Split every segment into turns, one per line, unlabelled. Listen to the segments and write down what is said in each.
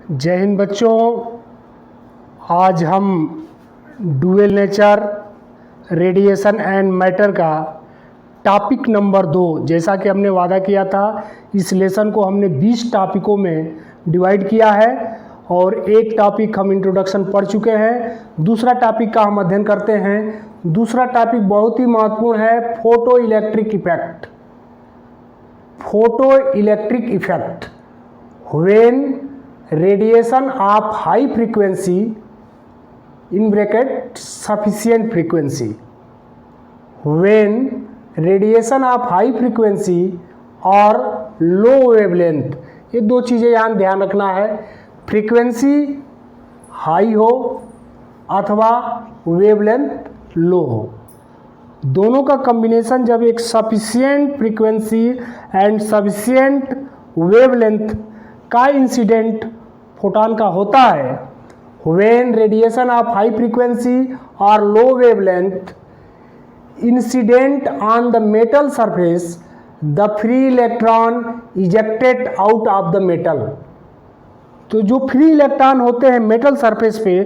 जय हिंद बच्चों। आज हम dual nature, radiation and matter का टॉपिक नंबर 2, जैसा कि हमने वादा किया था, इस लेसन को हमने 20 टॉपिकों में डिवाइड किया है और एक टॉपिक हम इंट्रोडक्शन पढ़ चुके हैं। दूसरा टॉपिक का हम अध्ययन करते हैं। दूसरा टॉपिक बहुत ही महत्वपूर्ण है, photo electric effect. Photo electric effect when radiation of high frequency in bracket sufficient frequency when radiation of high frequency or low wavelength, ये दो चीज़ें यहाँ ध्यान रखना है। फ्रीक्वेंसी हाई हो अथवा वेवलेंथ लो हो, दोनों का कॉम्बिनेशन जब एक sufficient frequency and sufficient wavelength का इंसिडेंट फोटॉन का होता है, when radiation of high frequency और low wavelength incident on the metal surface, the free electron ejected out of the metal. तो जो फ्री इलेक्ट्रॉन होते हैं मेटल सरफेस पे,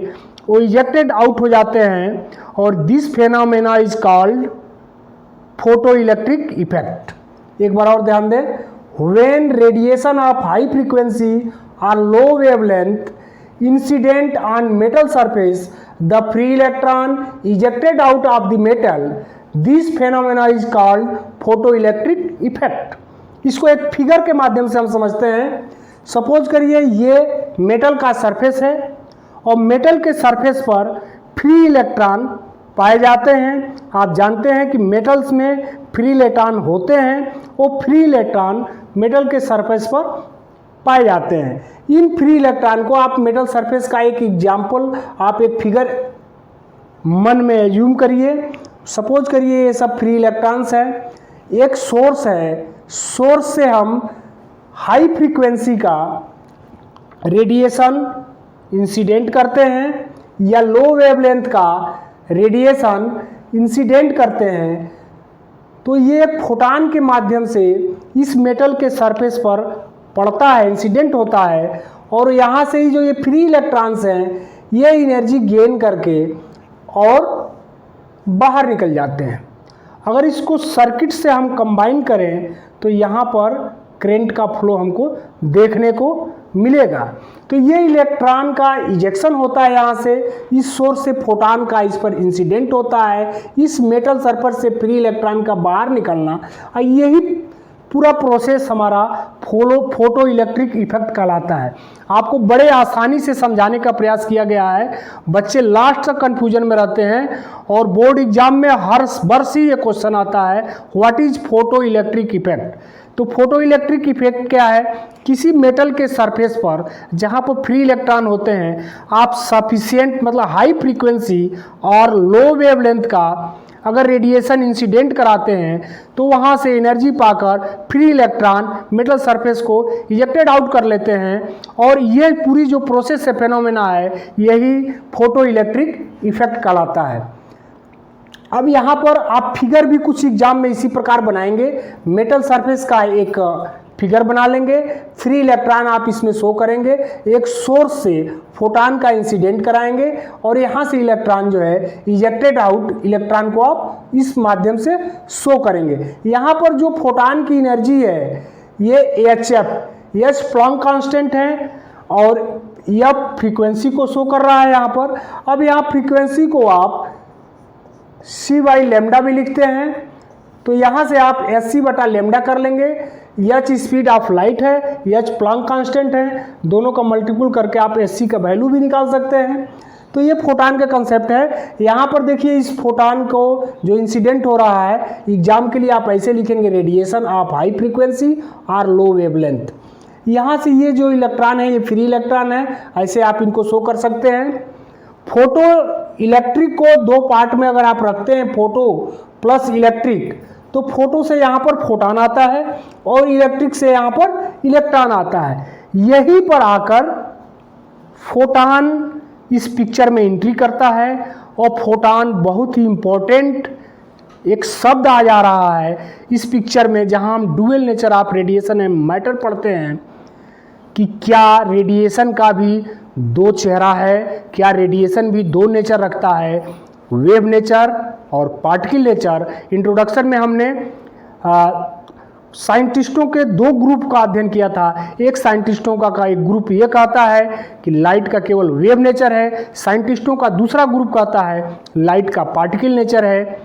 वो इजेक्टेड आउट हो जाते हैं और this phenomena is called photo electric effect. एक बार और ध्यान दें, when radiation of high frequency or low wavelength incident on metal surface, the free electron ejected out of the metal, this phenomena is called photoelectric effect। इसको एक figure के माध्यम से हम समझते हैं। सपोज करिए ये मेटल का सरफेस है और मेटल के सरफेस पर फ्री इलेक्ट्रॉन पाए जाते हैं। आप जानते हैं कि मेटल्स में फ्री इलेक्ट्रॉन होते हैं, वो फ्री इलेक्ट्रॉन मेटल के सरफेस पर पाए जाते हैं। इन फ्री इलेक्ट्रॉन को आप मेटल सरफेस का एक एग्जाम्पल, आप एक फिगर मन में एज्यूम करिए। सपोज करिए ये सब फ्री इलेक्ट्रॉन्स हैं, एक सोर्स है, सोर्स से हम हाई फ्रीक्वेंसी का रेडिएशन इंसिडेंट करते हैं या लो वेवलेंथ का रेडिएशन इंसिडेंट करते हैं, तो ये एक फोटॉन के माध्यम से इस मेटल के सरफेस पर पड़ता है, इंसिडेंट होता है, और यहाँ से ही जो ये फ्री इलेक्ट्रॉन्स हैं ये एनर्जी गेन करके और बाहर निकल जाते हैं। अगर इसको सर्किट से हम कंबाइन करें तो यहाँ पर करंट का फ्लो हमको देखने को मिलेगा। तो ये इलेक्ट्रॉन का इजेक्शन होता है यहाँ से, इस सोर्स से फोटॉन का इस पर इंसिडेंट होता है, इस मेटल सरफेस से फ्री इलेक्ट्रॉन का बाहर निकलना, और यही पूरा प्रोसेस हमारा फोटो इलेक्ट्रिक इफेक्ट कहलाता है। आपको बड़े आसानी से समझाने का प्रयास किया गया है। बच्चे लास्ट तक कन्फ्यूजन में रहते हैं और बोर्ड एग्जाम में हर वर्ष ही ये क्वेश्चन आता है, what is photo electric effect. तो फोटो इलेक्ट्रिक इफेक्ट क्या है? किसी मेटल के सरफेस पर जहाँ पर फ्री इलेक्ट्रॉन होते हैं, आप सफिशिएंट मतलब हाई फ्रीक्वेंसी और लो वेवलेंथ का अगर रेडिएशन इंसिडेंट कराते हैं तो वहाँ से एनर्जी पाकर फ्री इलेक्ट्रॉन मेटल सरफेस को इजेक्टेड आउट कर लेते हैं, और ये पूरी जो प्रोसेस है, फेनोमेना है, यही फोटो इलेक्ट्रिक इफेक्ट कहलाता है। अब यहाँ पर आप फिगर भी कुछ एग्जाम में इसी प्रकार बनाएंगे। मेटल सरफेस का एक फिगर बना लेंगे, फ्री इलेक्ट्रॉन आप इसमें शो करेंगे, एक सोर्स से फोटॉन का इंसिडेंट कराएंगे और यहाँ से इलेक्ट्रॉन जो है इजेक्टेड आउट इलेक्ट्रॉन को आप इस माध्यम से शो करेंगे। यहाँ पर जो फोटॉन की एनर्जी है ये एच प्लैंक कांस्टेंट है और यह फ्रीक्वेंसी को शो कर रहा है यहाँ पर। अब यहाँ फ्रीक्वेंसी को आप c/λ भी लिखते हैं, तो यहाँ से आप sc/λ कर लेंगे। h स्पीड ऑफ लाइट है, h प्लैंक कांस्टेंट है, दोनों का मल्टीपल करके आप sc का वैल्यू भी निकाल सकते हैं। तो ये फोटॉन का कंसेप्ट है। यहाँ पर देखिए इस फोटॉन को जो इंसिडेंट हो रहा है, एग्जाम के लिए आप ऐसे लिखेंगे, रेडिएशन ऑफ हाई फ्रीक्वेंसी और लो वेवलेंथ। यहाँ से ये जो इलेक्ट्रॉन है ये फ्री इलेक्ट्रॉन है, ऐसे आप इनको शो कर सकते हैं। फोटो इलेक्ट्रिक को दो पार्ट में अगर आप रखते हैं, फोटो प्लस इलेक्ट्रिक, तो फोटो से यहाँ पर फोटॉन आता है और इलेक्ट्रिक से यहाँ पर इलेक्ट्रॉन आता है। यहीं पर आकर फोटॉन इस पिक्चर में एंट्री करता है और फोटॉन बहुत ही इम्पोर्टेंट एक शब्द आ जा रहा है इस पिक्चर में, जहाँ हम dual nature of radiation and matter पढ़ते हैं, कि क्या रेडिएशन का भी दो चेहरा है, क्या रेडिएशन भी दो नेचर रखता है, वेव नेचर और पार्टिकल नेचर। इंट्रोडक्शन में हमने साइंटिस्टों के दो ग्रुप का अध्ययन किया था। एक साइंटिस्टों का एक ग्रुप ये कहता है कि लाइट का केवल वेव नेचर है, साइंटिस्टों का दूसरा ग्रुप कहता है लाइट का पार्टिकल नेचर है।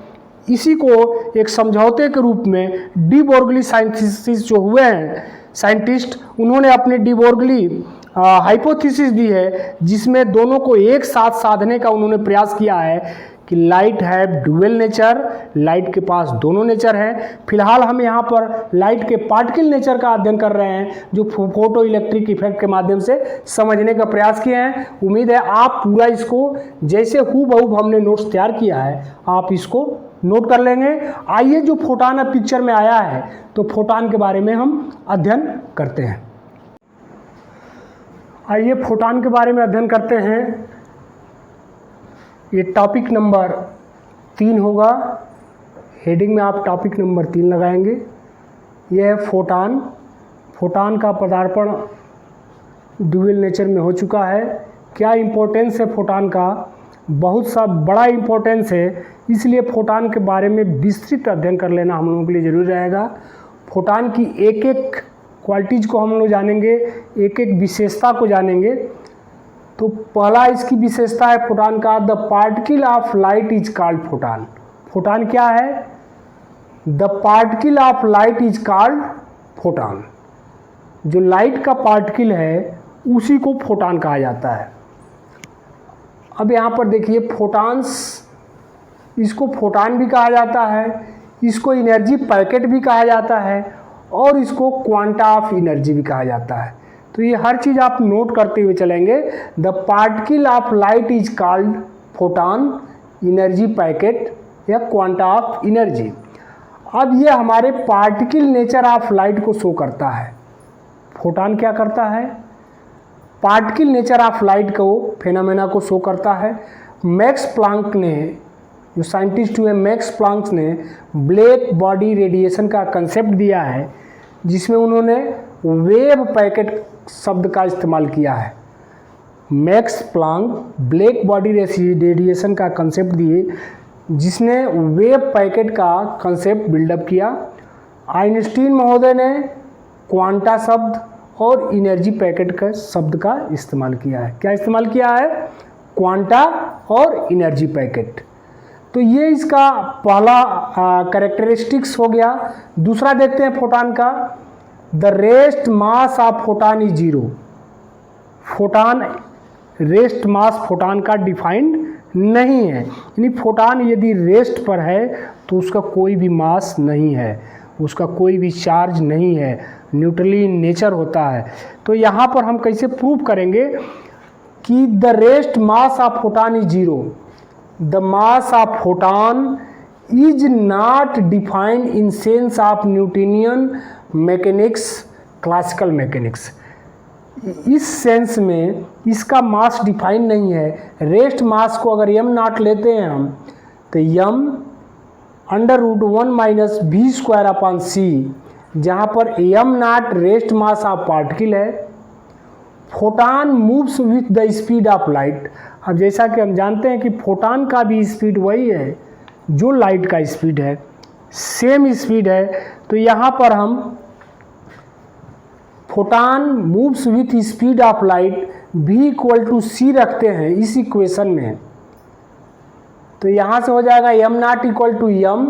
इसी को एक समझौते के रूप में डी बोर्गली साइंटिस्ट जो हुए हैं साइंटिस्ट, उन्होंने अपने डी बोर्गली हाइपोथेसिस दी है, जिसमें दोनों को एक साथ साधने का उन्होंने प्रयास किया है कि लाइट है डुअल नेचर, लाइट के पास दोनों नेचर हैं। फिलहाल हम यहाँ पर लाइट के पार्टिकल नेचर का अध्ययन कर रहे हैं, जो फोटो इलेक्ट्रिक इफेक्ट के माध्यम से समझने का प्रयास किए हैं। उम्मीद है आप पूरा इसको जैसे हूबहू हमने नोट्स तैयार किया है आप इसको नोट कर लेंगे। आइए जो फोटॉन अब पिक्चर में आया है तो फोटॉन के बारे में हम अध्ययन करते हैं। आइए फोटॉन के बारे में अध्ययन करते हैं। ये टॉपिक नंबर 3 होगा। हेडिंग में आप टॉपिक नंबर 3 लगाएंगे। यह है फोटॉन। फोटॉन का पदार्पण ड्यूअल नेचर में हो चुका है। क्या इम्पोर्टेंस है फोटॉन का? बहुत सा बड़ा इम्पोर्टेंस है, इसलिए फोटॉन के बारे में विस्तृत अध्ययन कर लेना हम लोगों के लिए ज़रूरी रहेगा। फोटॉन की एक एक क्वालिटीज़ को हम लोग जानेंगे, एक एक विशेषता को जानेंगे। तो पहला इसकी विशेषता है फोटॉन का, the particle of light is called photon. Photon क्या है? The particle of light is called photon. जो लाइट का पार्टिकल है उसी को फोटॉन कहा जाता है। अब यहाँ पर देखिए फोटॉन्स, इसको फोटॉन भी कहा जाता है, इसको एनर्जी पैकेट भी कहा जाता है और इसको क्वांटा ऑफ एनर्जी भी कहा जाता है। तो ये हर चीज़ आप नोट करते हुए चलेंगे। The particle of light is called photon, energy packet या क्वांटा ऑफ एनर्जी। अब ये हमारे पार्टिकल नेचर ऑफ लाइट को शो करता है। फोटॉन क्या करता है? पार्टिकल नेचर ऑफ लाइट को, फेनोमेना को शो करता है। मैक्स प्लांक ने, जो साइंटिस्ट हुए मैक्स प्लांक ने ब्लैक बॉडी रेडिएशन का कंसेप्ट दिया है, जिसमें उन्होंने वेव पैकेट शब्द का इस्तेमाल किया है। Max Planck black body radiation का कंसेप्ट दिए, जिसने वेव पैकेट का कंसेप्ट बिल्डअप किया। आइंस्टीन महोदय ने क्वांटा शब्द और एनर्जी पैकेट का शब्द का इस्तेमाल किया है। क्या इस्तेमाल किया है? क्वांटा और एनर्जी पैकेट। तो ये इसका पहला कैरेक्टरिस्टिक्स हो गया। दूसरा देखते हैं फोटॉन का, the rest mass of photon is zero. Photon, rest mass photon का डिफाइंड नहीं है, यानी फोटॉन यदि रेस्ट पर है तो उसका कोई भी मास नहीं है, उसका कोई भी चार्ज नहीं है, न्यूट्रली नेचर होता है। तो यहाँ पर हम कैसे प्रूव करेंगे कि the rest mass of photon is zero? The mass of photon is not defined in sense of Newtonian mechanics, classical mechanics. इस सेंस में इसका मास डिफाइन नहीं है। रेस्ट मास को अगर यम नॉट लेते हैं हम, तो m √1 minus v square upon c, जहाँ पर m not rest mass of particle है। Photon moves with the speed of light. अब जैसा कि हम जानते हैं कि फोटॉन का भी स्पीड वही है जो लाइट का स्पीड है, सेम स्पीड है। तो यहाँ पर हम photon moves with speed of light v = c रखते हैं इस इक्वेशन में। तो यहाँ से हो जाएगा m नॉट = m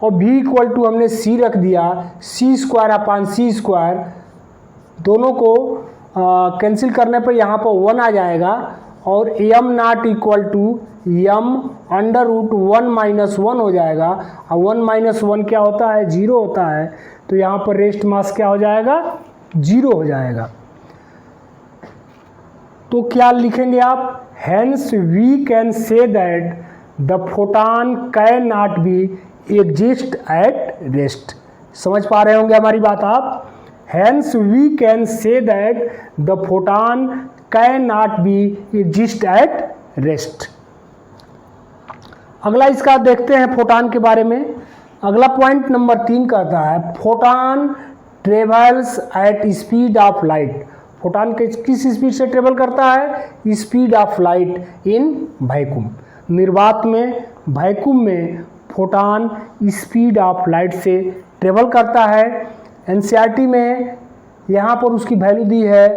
और v = हमने c रख दिया, c square upon c square. दोनों को कैंसिल करने पर यहाँ पर 1 आ जाएगा और m नॉट = m √1 माइनस 1 हो जाएगा। और 1 माइनस 1 क्या होता है? 0 होता है। तो यहाँ पर रेस्ट मास क्या हो जाएगा? 0 हो जाएगा। तो क्या लिखेंगे आप? Hence we can say that the photon can not be exist at rest. समझ पा रहे होंगे हमारी बात आप? Hence we can say that the photon can not be exist at rest. अगला इसका देखते हैं फोटॉन के बारे में। अगला पॉइंट नंबर 3 कहता है photon travels at speed of light. Photon किस स्पीड से ट्रेवल करता है? Speed of light in vacuum. निर्वात में, वैक्यूम में फोटान स्पीड ऑफ लाइट से ट्रेवल करता है। एनसीईआरटी में यहाँ पर उसकी वैल्यू दी है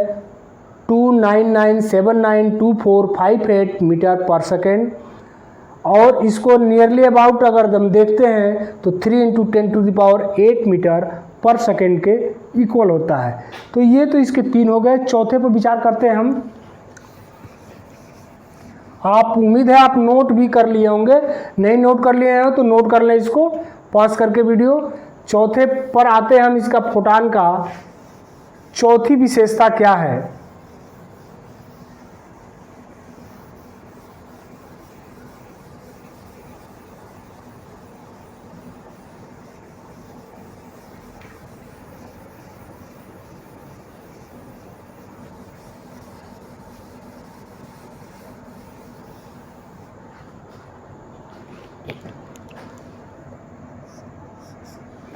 299792458 मीटर पर सेकेंड, और इसको नियरली अबाउट अगर हम देखते हैं तो 3 × 10⁸ मीटर पर सेकेंड के इक्वल होता है। तो ये तो इसके 3 हो गए। चौथे पर विचार करते हैं हम। आप उम्मीद है आप नोट भी कर लिए होंगे, नहीं नोट कर लिए हैं तो नोट कर लें इसको पॉज करके वीडियो। चौथे पर आते हैं हम। इसका फोटान का चौथी विशेषता क्या है?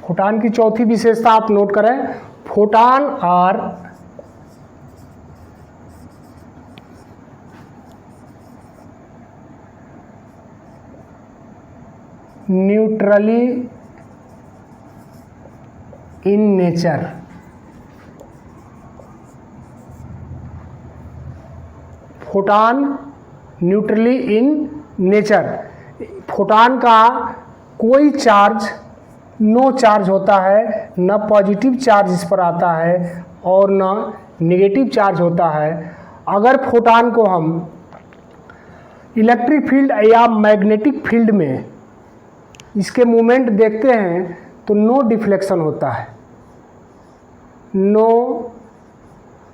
फोटान की चौथी विशेषता आप नोट करें। Photon are neutrally in nature. Photon neutrally in nature. Photon का कोई चार्ज, नो चार्ज होता है, न पॉजिटिव चार्ज इस पर आता है और न नेगेटिव चार्ज होता है। अगर फोटान को हम इलेक्ट्रिक फील्ड या मैग्नेटिक फील्ड में इसके मूवमेंट देखते हैं तो नो डिफ्लेक्शन होता है, नो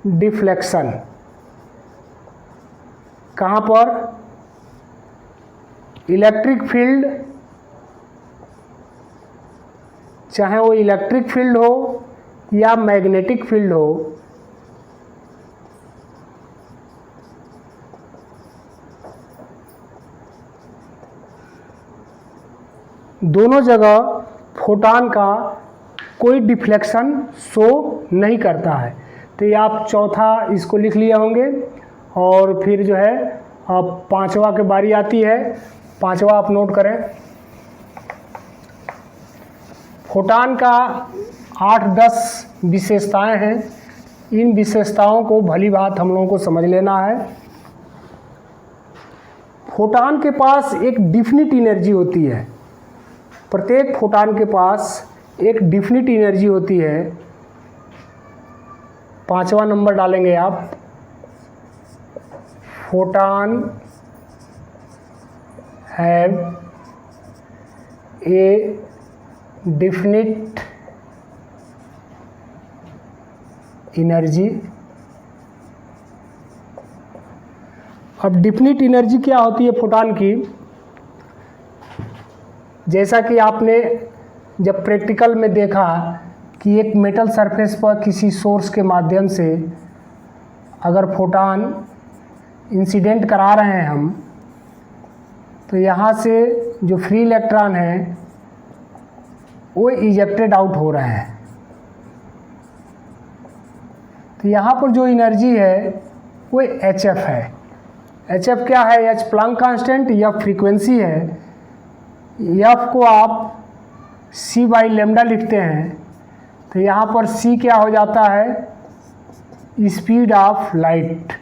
डिफ्लेक्शन। कहाँ पर? इलेक्ट्रिक फील्ड, चाहे वो इलेक्ट्रिक फील्ड हो या मैग्नेटिक फील्ड हो, दोनों जगह फोटान का कोई डिफ्लेक्शन शो नहीं करता है। तो ये आप चौथा इसको लिख लिए होंगे। और फिर जो है अब पांचवा के बारी आती है। पांचवा आप नोट करें। फोटान का 8-10 विशेषताएं हैं। इन विशेषताओं को भली बात हम लोगों को समझ लेना है। फोटान के पास एक डिफिनिट एनर्जी होती है। प्रत्येक फोटान के पास एक डिफिनिट एनर्जी होती है। पांचवा नंबर डालेंगे आप। Photon have a definite energy. अब डिफिनिट एनर्जी क्या होती है फोटान की? जैसा कि आपने जब प्रैक्टिकल में देखा कि एक मेटल सरफेस पर किसी सोर्स के माध्यम से अगर फोटान इंसिडेंट करा रहे हैं हम, तो यहाँ से जो फ्री इलेक्ट्रॉन हैं वो इजेक्टेड आउट हो रहे हैं। तो यहाँ पर जो एनर्जी है वो HF है। HF क्या है? H प्लैंक कांस्टेंट या फ्रीक्वेंसी है। F को आप c/λ लिखते हैं। तो यहाँ पर c क्या हो जाता है? Speed of light.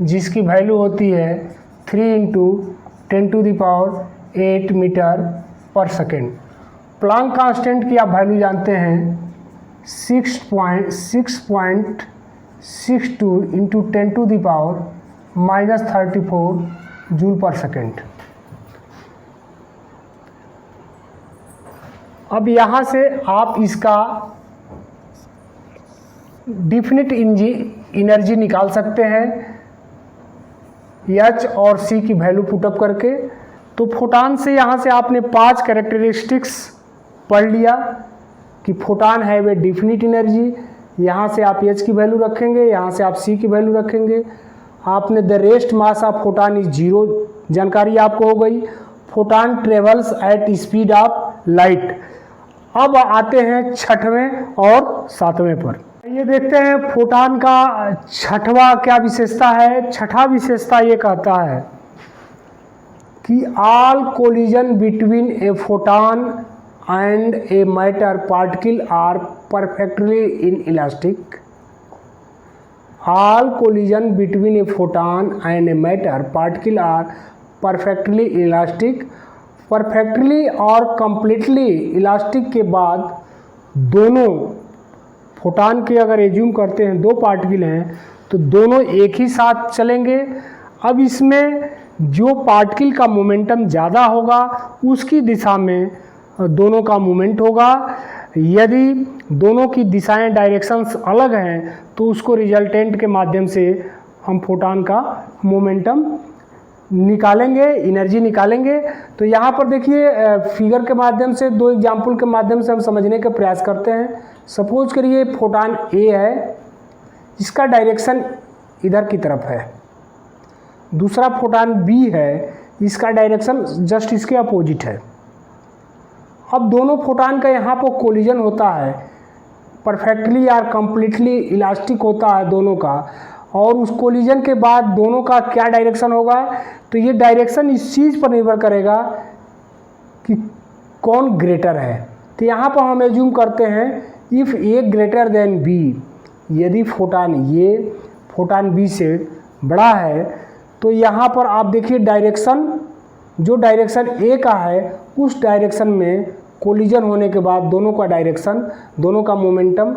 जिसकी वैल्यू होती है 3 × 10⁸ metre per second. Planck constant की आप वैल्यू जानते हैं 6.62 × 10⁻34 जूल पर सेकेंड। अब यहाँ से आप इसका डिफिनिट एनर्जी निकाल सकते हैं H और C की वैल्यू पुटअप करके। तो फोटान से यहाँ से आपने 5 कैरेक्टरिस्टिक्स पढ़ लिया कि फोटान है वे डिफिनिट एनर्जी। यहाँ से आप H की वैल्यू रखेंगे, यहाँ से आप C की वैल्यू रखेंगे। आपने the rest mass of photon is 0 जानकारी आपको हो गई। Photon travels at speed of light. अब आते हैं छठवें और सातवें पर। ये देखते हैं फोटॉन का छठवां क्या विशेषता है। छठा विशेषता ये कहता है कि all collision between a photon and a matter particle are perfectly inelastic. All collision between a photon and a matter particle are perfectly elastic. Perfectly और कंप्लीटली इलास्टिक के बाद दोनों फोटॉन के अगर एज्यूम करते हैं दो पार्टिकल हैं तो दोनों एक ही साथ चलेंगे। अब इसमें जो पार्टिकल का मोमेंटम ज़्यादा होगा उसकी दिशा में दोनों का मूवमेंट होगा। यदि दोनों की दिशाएं डायरेक्शंस अलग हैं तो उसको रिजल्टेंट के माध्यम से हम फोटॉन का मोमेंटम निकालेंगे, एनर्जी निकालेंगे। तो यहाँ पर देखिए फिगर के माध्यम से, दो एग्जाम्पल के माध्यम से हम समझने का प्रयास करते हैं। सपोज करिए फोटॉन ए है, इसका डायरेक्शन इधर की तरफ है। दूसरा फोटॉन बी है, इसका डायरेक्शन जस्ट इसके अपोजिट है। अब दोनों फोटॉन का यहाँ पर कोलिजन होता है, परफेक्टली या कंप्लीटली इलास्टिक होता है दोनों का, और उस कोलिजन के बाद दोनों का क्या डायरेक्शन होगा। तो ये डायरेक्शन इस चीज़ पर निर्भर करेगा कि कौन ग्रेटर है। तो यहाँ पर हम एज्यूम करते हैं if a greater than b, यदि फोटॉन ये फोटॉन बी से बड़ा है तो यहाँ पर आप देखिए डायरेक्शन, जो डायरेक्शन ए का है उस डायरेक्शन में कोलिजन होने के बाद दोनों का डायरेक्शन, दोनों का मोमेंटम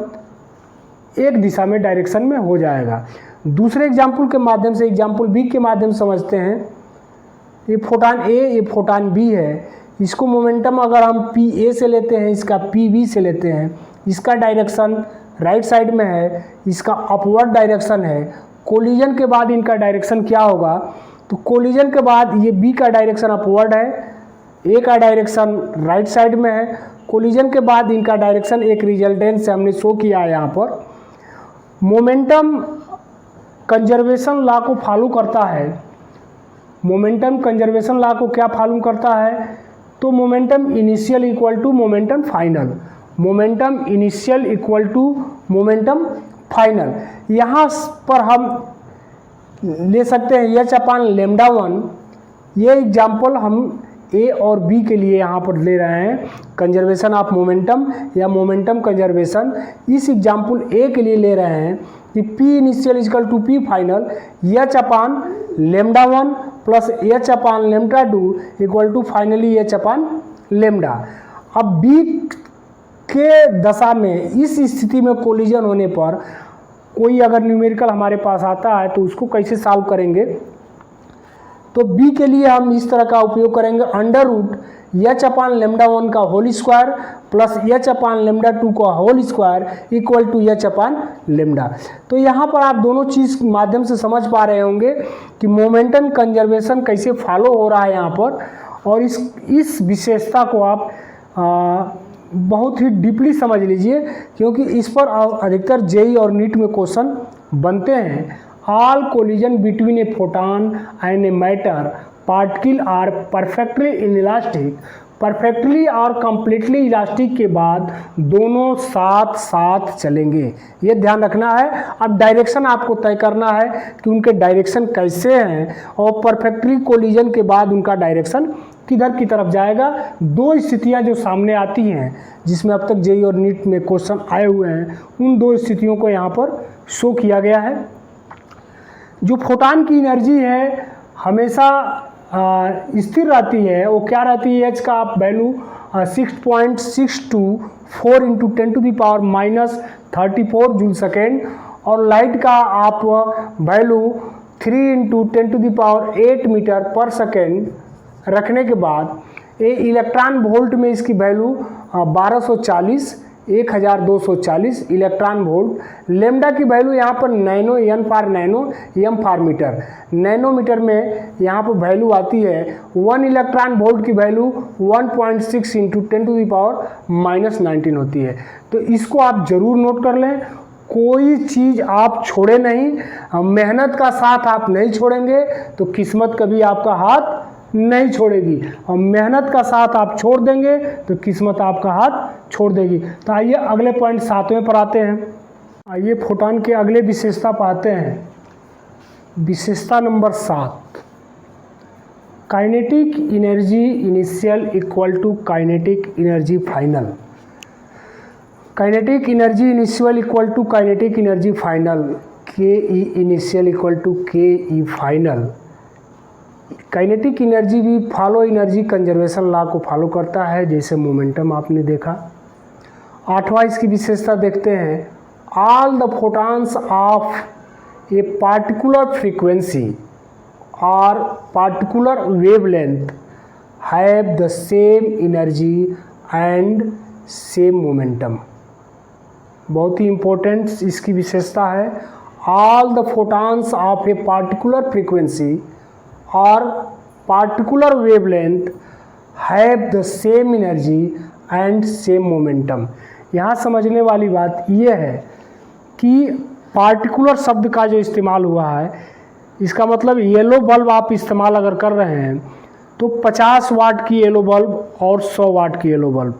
एक दिशा में डायरेक्शन में हो जाएगा। दूसरे एग्जाम्पल के माध्यम से, एग्जाम्पल बी के माध्यम से समझते हैं। ये फोटॉन ए, ये फोटॉन बी है, इसको मोमेंटम अगर हम पी ए से लेते हैं, इसका पी बी से लेते हैं, इसका डायरेक्शन राइट साइड में है, इसका अपवर्ड डायरेक्शन है। कोलिजन के बाद इनका डायरेक्शन क्या होगा, तो कोलिजन के बाद ये बी का डायरेक्शन अपवर्ड है, ए का डायरेक्शन राइट साइड में है। कोलिजन के बाद इनका डायरेक्शन एक रिजल्टेंट से हमने शो किया है यहाँ पर। मोमेंटम कंजर्वेशन लॉ को फॉलो करता है। मोमेंटम कंजर्वेशन लॉ को क्या फॉलो करता है, तो momentum initial equal to momentum final. Momentum initial equal to momentum final. यहाँ पर हम ले सकते हैं एच अपान लेमडा 1। ये एग्जाम्पल हम ए और बी के लिए यहाँ पर ले रहे हैं, कंजर्वेशन ऑफ मोमेंटम या मोमेंटम कंजर्वेशन। इस एग्जाम्पल ए के लिए ले रहे हैं कि p initial equal to p final h upon lambda 1 plus h upon lambda 2 equal to finally h upon lambda. अब बी के दशा में इस स्थिति में कोलिजन होने पर कोई अगर न्यूमेरिकल हमारे पास आता है तो उसको कैसे सॉल्व करेंगे, तो बी के लिए हम इस तरह का उपयोग करेंगे under root h upon lambda 1 का whole square plus h upon lambda 2 का whole square equal to h upon lambda. तो यहाँ पर आप दोनों चीज़ माध्यम से समझ पा रहे होंगे कि मोमेंटम कंजर्वेशन कैसे फॉलो हो रहा है यहाँ पर। और इस विशेषता को आप बहुत ही डीपली समझ लीजिए, क्योंकि इस पर अधिकतर जेई और नीट में क्वेश्चन बनते हैं। All collision between a photon and a matter particle are perfectly inelastic. Perfectly और कंप्लीटली इलास्टिक के बाद दोनों साथ साथ चलेंगे, ये ध्यान रखना है। अब डायरेक्शन आपको तय करना है कि उनके डायरेक्शन कैसे हैं और परफेक्टली कोलिजन के बाद उनका डायरेक्शन किधर की तरफ जाएगा। दो स्थितियां जो सामने आती हैं जिसमें अब तक जेई और नीट में क्वेश्चन आए हुए हैं, उन दो स्थितियों को यहाँ पर शो किया गया है। जो फोटॉन की एनर्जी है हमेशा स्थिर रहती है, वो क्या रहती है, एच का आप वैल्यू 6.624 इंटू 10⁻³ जूल सेकेंड, और लाइट का आप value 3 into 10⁸ metre per second रखने के बाद ये इलेक्ट्रॉन वोल्ट में इसकी वैल्यू 1240 इलेक्ट्रॉन वोल्ट। लेमडा की वैल्यू यहाँ पर nano, n for nano, m for metre. Nanometre में यहाँ पर वैल्यू आती है 1 इलेक्ट्रॉन वोल्ट की वैल्यू 1.6 इंटू 10⁻⁻19 होती है। तो इसको आप जरूर नोट कर लें, कोई चीज़ आप छोड़े नहीं, मेहनत का साथ आप नहीं छोड़ेंगे तो किस्मत कभी आपका हाथ नहीं छोड़ेगी, और मेहनत का साथ आप छोड़ देंगे तो किस्मत आपका हाथ छोड़ देगी। तो आइए अगले पॉइंट 7वें पर आते हैं। आइए फोटॉन के अगले विशेषता पाते हैं। विशेषता number 7, kinetic energy initial equal to kinetic energy final. Kinetic energy initial equal to kinetic energy final, K E initial equal to K E final. Kinetic energy भी फॉलो एनर्जी कंजर्वेशन लॉ को follow करता है, जैसे momentum आपने देखा। 8वां इसकी विशेषता देखते हैं। All the photons of a particular frequency और particular wavelength have the same energy and same momentum. बहुत ही इम्पोर्टेंट इसकी विशेषता है। All the photons of a particular frequency और particular wavelength have the same energy and same momentum. यहाँ समझने वाली बात यह है कि पार्टिकुलर शब्द का जो इस्तेमाल हुआ है, इसका मतलब येलो बल्ब आप इस्तेमाल अगर कर रहे हैं तो 50 वाट की येलो बल्ब और 100 वाट की येलो बल्ब,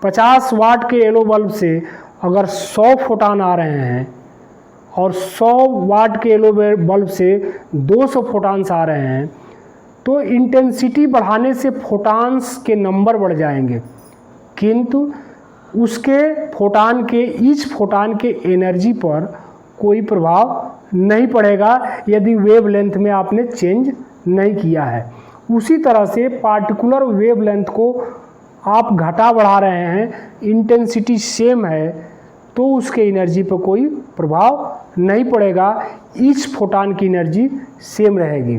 50 वाट के येलो बल्ब से अगर 100 फोटॉन आ रहे हैं और 100 वाट के येलो बल्ब से 200 फोटॉन्स आ रहे हैं, तो इंटेंसिटी बढ़ाने से फोटॉन्स के नंबर बढ़ जाएंगे, किंतु उसके फोटॉन के ईच फोटॉन के एनर्जी पर कोई प्रभाव नहीं पड़ेगा यदि वेवलेंथ में आपने चेंज नहीं किया है। उसी तरह से पार्टिकुलर वेवलेंथ को आप घटा बढ़ा रहे हैं, इंटेंसिटी सेम है, तो उसके एनर्जी पर कोई प्रभाव नहीं पड़ेगा, ईच फोटॉन की एनर्जी सेम रहेगी।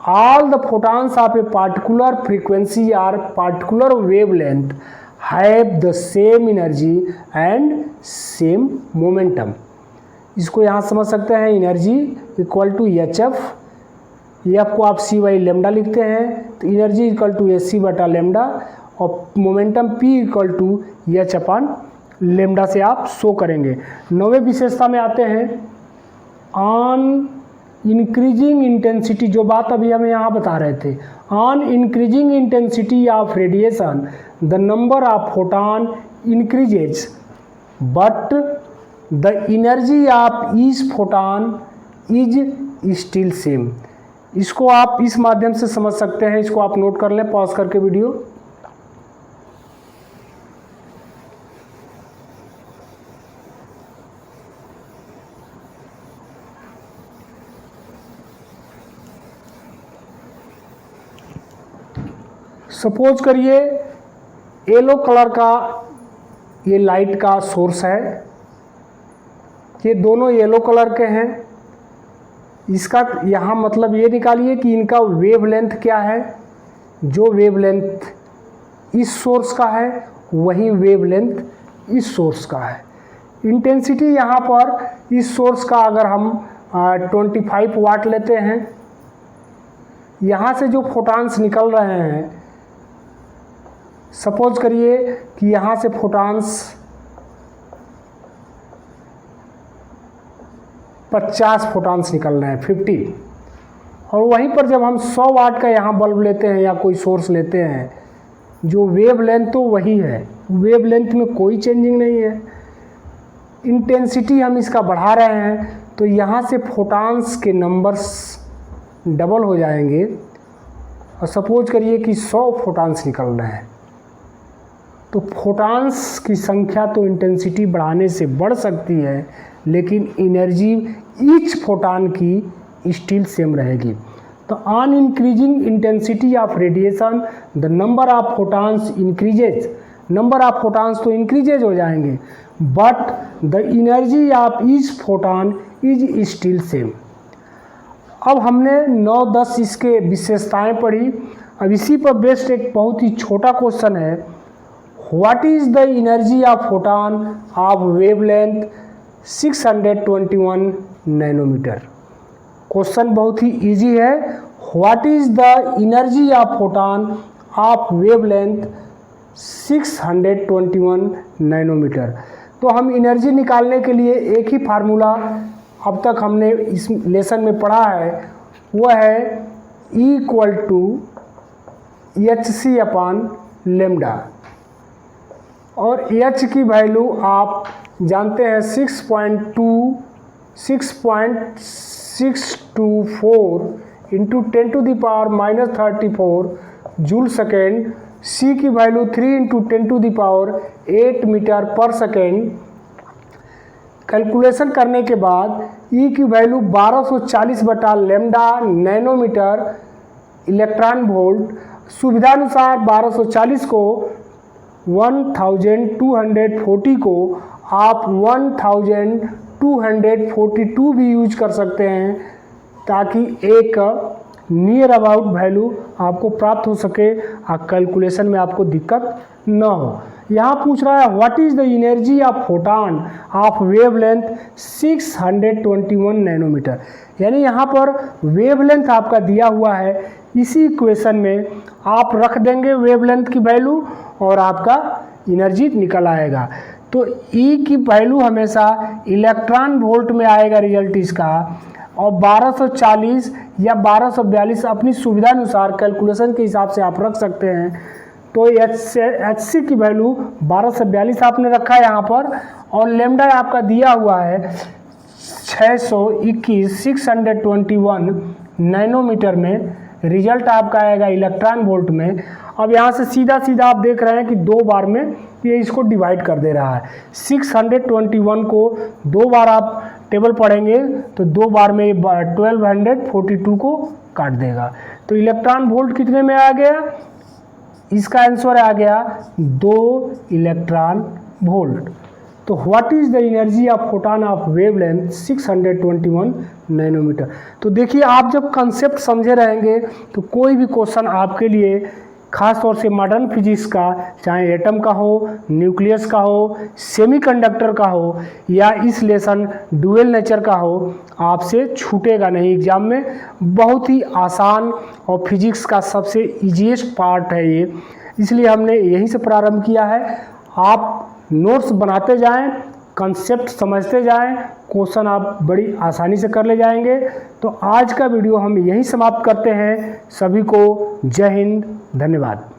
All the photons of a particular frequency और particular wavelength have the same energy and same momentum. इसको यहाँ समझ सकते हैं, energy equal to h f, f को आप सी बाई लेमडा लिखते हैं, तो energy equal to s c बटा लेमडा, और momentum p equal to h upon lambda से आप शो करेंगे। 9वें विशेषता में आते हैं। ऑन इंक्रीजिंग इंटेंसिटी, जो बात अभी हम यहाँ बता रहे थे, on increasing intensity of radiation the number of photon increases but the energy of each photon is still same. इसको आप इस माध्यम से समझ सकते हैं, इसको आप नोट कर लें पॉज करके वीडियो। सपोज करिए येलो कलर का ये लाइट का सोर्स है, ये दोनों येलो कलर के हैं। इसका यहाँ मतलब ये निकालिए कि इनका वेवलेंथ क्या है। जो वेवलेंथ इस सोर्स का है वही वेवलेंथ इस सोर्स का है। इंटेंसिटी यहाँ पर इस सोर्स का अगर हम 25 वाट लेते हैं, यहाँ से जो फोटॉन्स निकल रहे हैं, सपोज करिए कि यहाँ से फोटॉन्स 50 फोटॉन्स निकल रहे हैं, 50, और वहीं पर जब हम 100 वाट का यहाँ बल्ब लेते हैं या कोई सोर्स लेते हैं, जो वेवलेंथ तो वही है, वेवलेंथ में कोई चेंजिंग नहीं है। इंटेंसिटी हम इसका बढ़ा रहे हैं तो यहाँ से फोटॉन्स के नंबर्स डबल हो जाएंगे, और सपोज करिए कि 100 फोटॉन्स निकल रहे हैं, तो फोटॉन्स की संख्या तो इंटेंसिटी बढ़ाने से बढ़ सकती है, लेकिन एनर्जी ईच फोटॉन की स्टिल सेम रहेगी। तो on increasing intensity of radiation the number of photons increases, number of photons तो इंक्रीजेज हो जाएंगे, but the energy of each photon is still same. अब हमने 9-10 इसके विशेषताएं पढ़ी। अब इसी पर बेस्ड एक बहुत ही छोटा क्वेश्चन है, what is the energy of photon of wavelength 621 nanometre. Question बहुत ही इजी है, what is the energy of photon of wavelength 621 nanometre. तो हम एनर्जी निकालने के लिए एक ही फार्मूला अब तक हमने इस लेसन में पढ़ा है, वह है इक्वल टू hc/λ, और h की वैल्यू आप जानते हैं 6.624 इंटू 10⁻⁻34 जूल सेकेंड, c की value 3 into 10⁸ metre per second. Calculation करने के बाद E की वैल्यू 1240/λ नैनोमीटर इलेक्ट्रॉन वोल्ट। सुविधानुसार 1240 को 1240 को आप 1242 भी यूज कर सकते हैं, ताकि एक नियर अबाउट वैल्यू आपको प्राप्त हो सके और कैलकुलेशन में आपको दिक्कत न हो। यहाँ पूछ रहा है what is the energy of photon of wavelength 621 nanometre, यानी यहाँ पर वेवलेंथ आपका दिया हुआ है। इसी इक्वेशन में आप रख देंगे वेवलेंथ की वैल्यू और आपका एनर्जी निकल आएगा। तो E की वैल्यू हमेशा इलेक्ट्रॉन वोल्ट में आएगा रिजल्ट इसका, और 1240 या 1242 अपनी सुविधानुसार कैलकुलेशन के हिसाब से आप रख सकते हैं। तो HC की वैल्यू 1242 आपने रखा है यहाँ पर, और लेमडा आपका दिया हुआ है 621 नैनोमीटर में। रिजल्ट आपका आएगा इलेक्ट्रॉन वोल्ट में। अब यहाँ से सीधा आप देख रहे हैं कि 2 बार में ये इसको डिवाइड कर दे रहा है। 621 को 2 बार आप टेबल पढ़ेंगे तो 2 बार में 1242 को काट देगा। तो इलेक्ट्रॉन वोल्ट कितने में आ गया? इसका आंसर आ गया 2 इलेक्ट्रॉन वोल्ट। तो what is the energy of photon of wavelength 621 nanometre. तो देखिए, आप जब कंसेप्ट समझे रहेंगे तो कोई भी क्वेश्चन आपके लिए, खास तौर से मॉडर्न फिजिक्स का, चाहे एटम का हो, न्यूक्लियस का हो, सेमीकंडक्टर का हो, या इस लेसन डुअल नेचर का हो, आपसे छूटेगा नहीं एग्जाम में। बहुत ही आसान और फिजिक्स का सबसे ईजीएस्ट पार्ट है ये, इसलिए हमने यहीं से प्रारंभ किया है। आप नोट्स बनाते जाएं, कंसेप्ट समझते जाएं, क्वेश्चन आप बड़ी आसानी से कर ले जाएंगे। तो आज का वीडियो हम यहीं समाप्त करते हैं। सभी को जय हिंद, धन्यवाद।